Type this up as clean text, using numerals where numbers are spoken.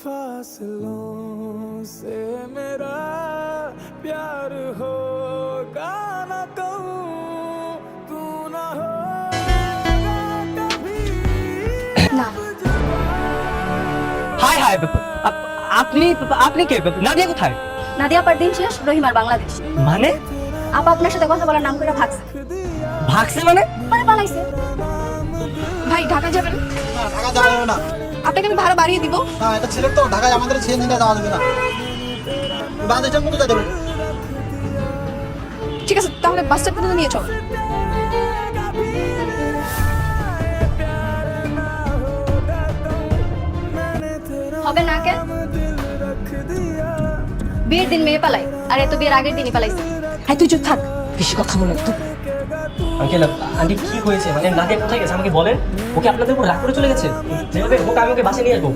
फासलों से मेरा प्यार होगा ना कहूँ तू ना होगा कभी না হাই হাই আপনি আপনি কে নাদিয়া কোথায় নাদিয়া পার দিন শেষ রহিমার বাংলাদেশ মানে আপা আপনার সাথে কথা বলার নাম করে ভাগছে ভাগছে মানে মানে পালাইছে। ভাই ঢাকা যাবেন? না, ঢাকা যাওয়া যাবে না। আপনাকে আমি ভাড়া বাড়িয়ে দিব। না, এটা ছেলের তো ঢাকায় আমাদের ছেড়ে নিয়ে যাওয়া যাবে না। বাংলাদেশের মতো যেতে হবে। ঠিক আছে তাহলে বাস স্ট্যান্ড পর্যন্ত নিয়ে চল। হবে না কে বিয়ের দিন মেয়ে পালাই আর এত বিয়ের আগের দিনই পালাইছে। হ্যাঁ তুই চুপ থাক, বেশি কথা বলে তো। আঙ্কেল আন্টি কি হয়েছে মানে নাদিয়া কোথায় গেছে আমাকে বলেন। ওকে আপনাদের উপর রাগ করে চলে গেছে যেভাবে হোক আমি ওকে বাসে নিয়ে আসবো।